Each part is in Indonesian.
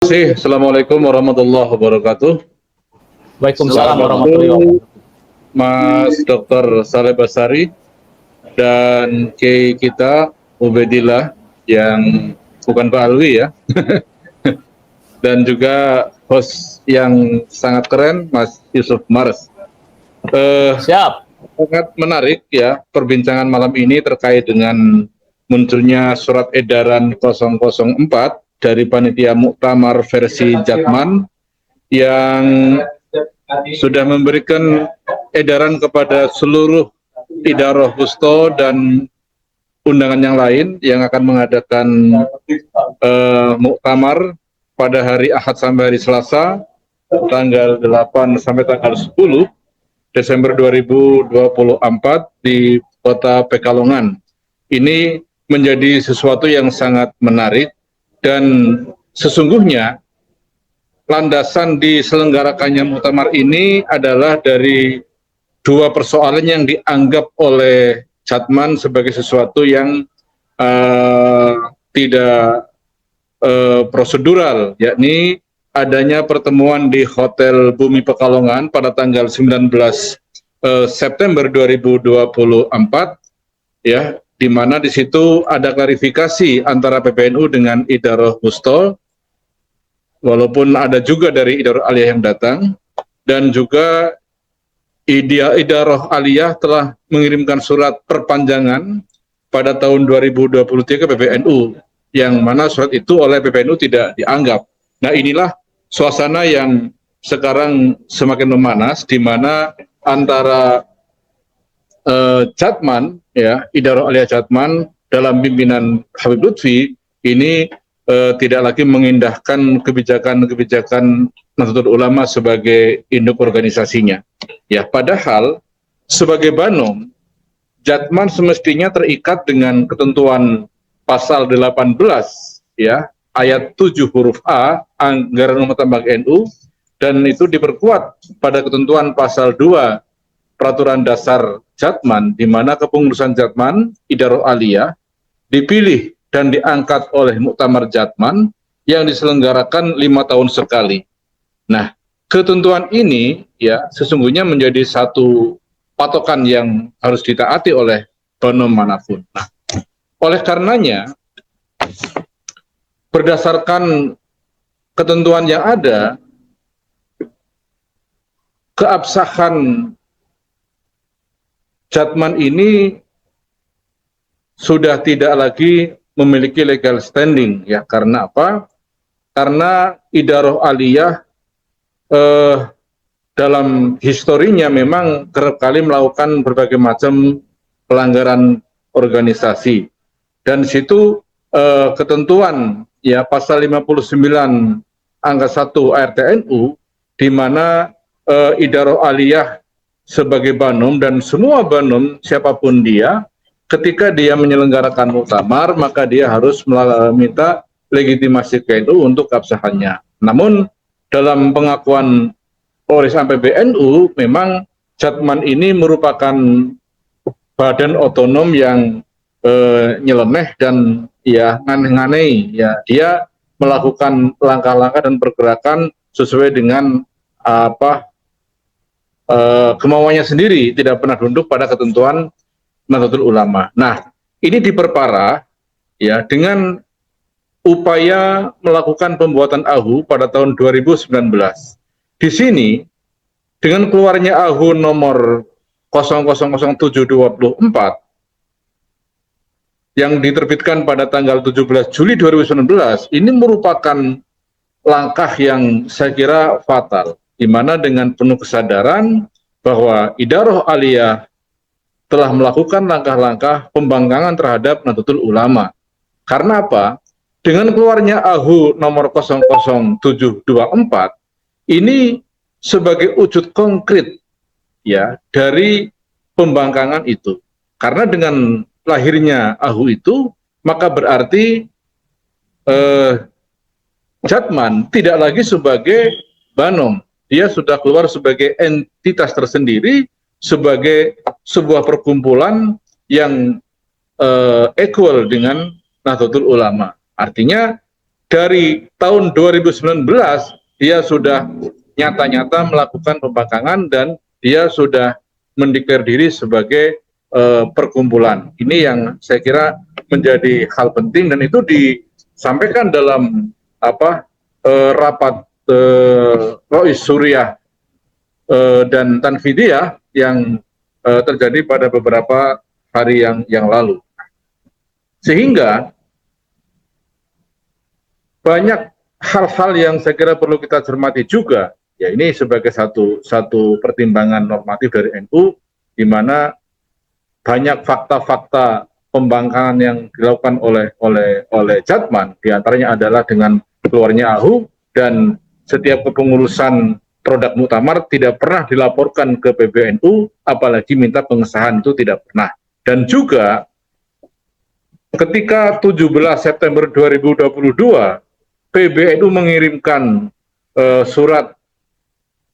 Assalamualaikum warahmatullahi wabarakatuh. Waalaikumsalam warahmatullahi Assalamualaikum wabarakatuh. Mas Dr. Saleh Basari dan Kiai kita Ubedillah yang bukan Pak Alwi ya, dan juga host yang sangat keren Mas Yusuf Mars. Siap. Sangat menarik ya perbincangan malam ini terkait dengan munculnya surat edaran 004 dari Panitia Muktamar versi Jatman yang sudah memberikan edaran kepada seluruh idaroh Gusto dan undangan yang lain yang akan mengadakan muktamar pada hari Ahad sampai hari Selasa tanggal 8 sampai tanggal 10 Desember 2024 di Kota Pekalongan. Ini menjadi sesuatu yang sangat menarik dan sesungguhnya landasan diselenggarakannya muktamar ini adalah dari dua persoalan yang dianggap oleh Jatman sebagai sesuatu yang tidak prosedural, yakni adanya pertemuan di Hotel Bumi Pekalongan pada tanggal 19 September 2024 ya, di mana di situ ada klarifikasi antara PBNU dengan Idaroh Gusto, walaupun ada juga dari Idaroh Aliyah yang datang, dan juga Idaroh Aliyah telah mengirimkan surat perpanjangan pada tahun 2023 ke PBNU, yang mana surat itu oleh PBNU tidak dianggap. Nah, inilah suasana yang sekarang semakin memanas, di mana antara Jatman, ya, Idaroh Aliyah Jatman dalam pimpinan Habib Lutfi ini tidak lagi mengindahkan kebijakan-kebijakan Nahdlatul Ulama sebagai induk organisasinya. Ya, padahal sebagai Banom, Jatman semestinya terikat dengan ketentuan pasal 18 ya, ayat 7 huruf A Anggaran Rumah Tangga NU, dan itu diperkuat pada ketentuan pasal 2 Peraturan Dasar Jatman, di mana kepengurusan Jatman Idaroh Aliyah dipilih dan diangkat oleh Muktamar Jatman yang diselenggarakan 5 tahun sekali. Nah, ketentuan ini ya sesungguhnya menjadi satu patokan yang harus ditaati oleh Banom manapun. Nah, oleh karenanya, berdasarkan ketentuan yang ada, keabsahan Jatman ini sudah tidak lagi memiliki legal standing ya. Karena apa? Karena Idaroh Aliyah dalam historinya memang kerap kali melakukan berbagai macam pelanggaran organisasi, dan di situ ketentuan ya pasal 59 angka 1 ARTNU, di mana Idaroh Aliyah sebagai Banom dan semua Banom siapapun dia, ketika dia menyelenggarakan muktamar maka dia harus meminta legitimasi KNU untuk keabsahannya. Namun dalam pengakuan oleh PBNU, memang Jatman ini merupakan badan otonom yang nyeleneh dan ya nganeh-nganeh ya, dia melakukan langkah-langkah dan pergerakan sesuai dengan kemauannya sendiri, tidak pernah tunduk pada ketentuan Nahdlatul Ulama. Nah, ini diperparah ya dengan upaya melakukan pembuatan AHU pada tahun 2019. Di sini dengan keluarnya AHU nomor 000724 yang diterbitkan pada tanggal 17 Juli 2019, ini merupakan langkah yang saya kira fatal, di mana dengan penuh kesadaran bahwa Idaroh Aliyah telah melakukan langkah-langkah pembangkangan terhadap Nahdlatul Ulama. Karena apa? Dengan keluarnya AHU nomor 00724 ini sebagai wujud konkret ya dari pembangkangan itu. Karena dengan lahirnya AHU itu, maka berarti Jatman tidak lagi sebagai Banom, dia sudah keluar sebagai entitas tersendiri, sebagai sebuah perkumpulan yang equal dengan Nahdlatul Ulama. Artinya dari tahun 2019 dia sudah nyata-nyata melakukan pembangkangan dan dia sudah mendeklar diri sebagai perkumpulan. Ini yang saya kira menjadi hal penting dan itu disampaikan dalam rapat Rois Suriah dan Tanfidiyah yang terjadi pada beberapa hari yang lalu. Sehingga banyak hal-hal yang saya kira perlu kita cermati juga. Ya, ini sebagai satu pertimbangan normatif dari NU, di mana banyak fakta-fakta pembangkangan yang dilakukan oleh Jatman, diantaranya adalah dengan keluarnya AHU dan setiap kepengurusan produk muktamar tidak pernah dilaporkan ke PBNU, apalagi minta pengesahan itu tidak pernah. Dan juga ketika 17 September 2022 PBNU mengirimkan surat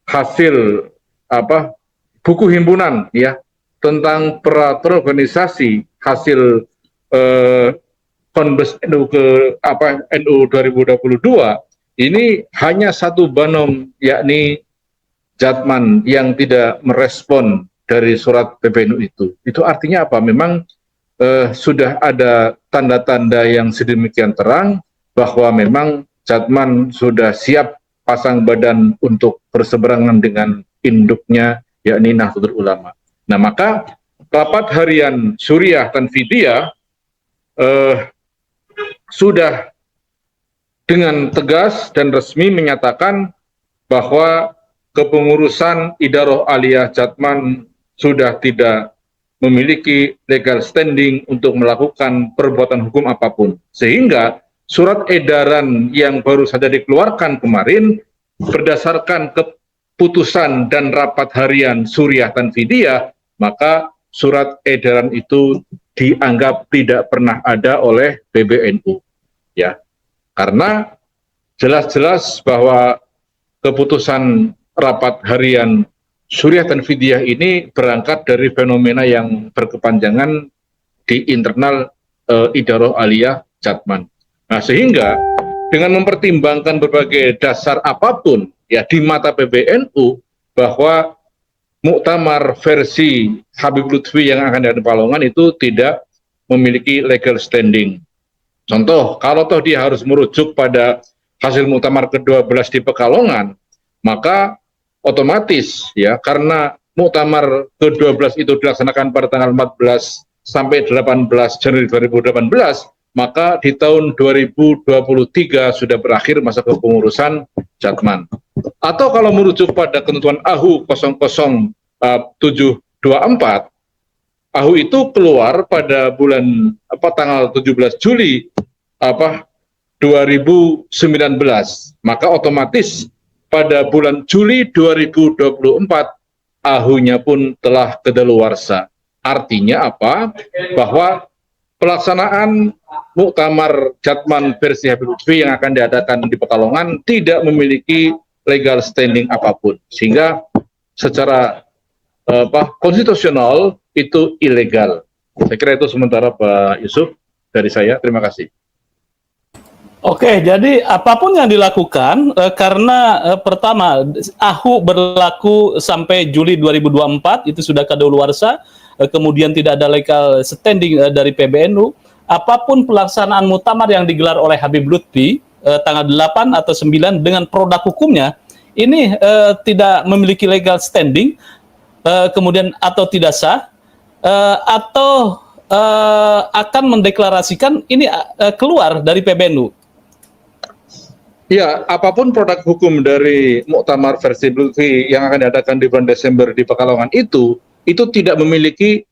hasil buku himpunan ya tentang peraturan organisasi hasil Konbes NU NU 2022 ini hanya satu banom yakni Jatman yang tidak merespon dari surat PBNU itu. Itu artinya apa? Memang sudah ada tanda-tanda yang sedemikian terang bahwa memang Jatman sudah siap pasang badan untuk berseberangan dengan induknya yakni Nahdlatul Ulama. Nah, maka rapat harian Suriah Tanfidiyah sudah dengan tegas dan resmi menyatakan bahwa kepengurusan Idaroh Aliyah Jatman sudah tidak memiliki legal standing untuk melakukan perbuatan hukum apapun. Sehingga surat edaran yang baru saja dikeluarkan kemarin berdasarkan keputusan dan rapat harian Suriah Tanfidiyah, maka surat edaran itu dianggap tidak pernah ada oleh PBNU. Ya, karena jelas-jelas bahwa keputusan rapat harian Suriah Tanfidiyah ini berangkat dari fenomena yang berkepanjangan di internal Idaroh Aliyah Jatman. Nah, sehingga dengan mempertimbangkan berbagai dasar apapun ya di mata PBNU bahwa muktamar versi Habib Lutfi yang akan ada di Pekalongan itu tidak memiliki legal standing. Contoh, kalau toh dia harus merujuk pada hasil muktamar ke-12 di Pekalongan, maka otomatis ya karena muktamar ke-12 itu dilaksanakan pada tanggal 14 sampai 18 Januari 2018, maka di tahun 2023 sudah berakhir masa kepengurusan Jatman. Atau kalau merujuk pada ketentuan AHU 00724, AHU itu keluar pada bulan tanggal 17 Juli 2019, maka otomatis pada bulan Juli 2024 AHU-nya pun telah kedaluarsa. Artinya apa? Bahwa pelaksanaan muktamar Jatman versi Habib Lutfi yang akan diadakan di Pekalongan tidak memiliki legal standing apapun, sehingga secara konstitusional itu ilegal. Saya kira itu sementara Pak Yusuf dari saya. Terima kasih. Oke, jadi apapun yang dilakukan karena pertama AHU berlaku sampai Juli 2024 itu sudah kadaluarsa, kemudian tidak ada legal standing dari PBNU. Apapun pelaksanaan muktamar yang digelar oleh Habib Lutfi tanggal 8 atau 9 dengan produk hukumnya ini tidak memiliki legal standing, kemudian atau tidak sah atau akan mendeklarasikan ini keluar dari PBNU. Ya, apapun produk hukum dari muktamar versi Lutfi yang akan diadakan di bulan Desember di Pekalongan itu tidak memiliki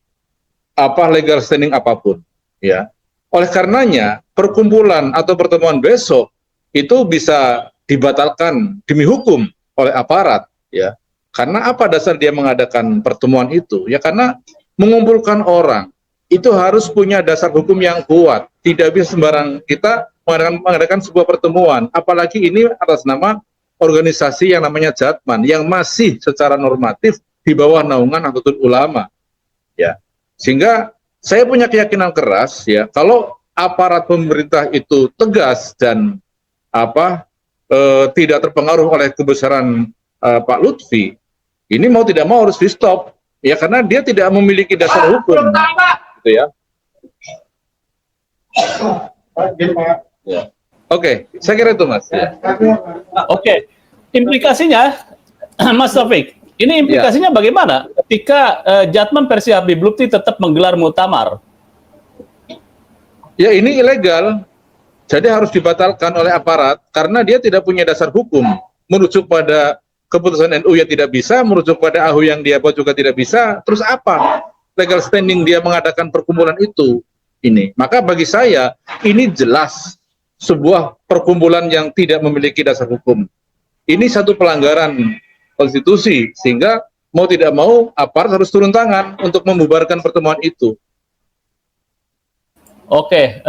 legal standing apapun, ya. Oleh karenanya, perkumpulan atau pertemuan besok itu bisa dibatalkan demi hukum oleh aparat, ya. Karena apa dasar dia mengadakan pertemuan itu? Ya karena mengumpulkan orang itu harus punya dasar hukum yang kuat. Tidak bisa sembarang kita mengadakan sebuah pertemuan, apalagi ini atas nama organisasi yang namanya Jatman yang masih secara normatif di bawah naungan Nahdlatul Ulama, ya. Sehingga saya punya keyakinan keras ya kalau aparat pemerintah itu tegas dan tidak terpengaruh oleh kebesaran Pak Lutfi, ini mau tidak mau harus di stop, ya karena dia tidak memiliki dasar hukum, gitu ya. Oke, saya kira itu Mas. Oke, implikasinya, Mas Taufik, ini implikasinya bagaimana ketika Jatman versi Habib Lutfi tetap menggelar muktamar? Ya ini ilegal, jadi harus dibatalkan oleh aparat karena dia tidak punya dasar hukum. Merujuk pada keputusan NU yang tidak bisa, merujuk pada AHU yang dia buat juga tidak bisa. Terus apa legal standing dia mengadakan perkumpulan itu? Ini, maka bagi saya ini jelas sebuah perkumpulan yang tidak memiliki dasar hukum. Ini satu pelanggaran konstitusi, sehingga mau tidak mau aparat harus turun tangan untuk membubarkan pertemuan itu. Oke.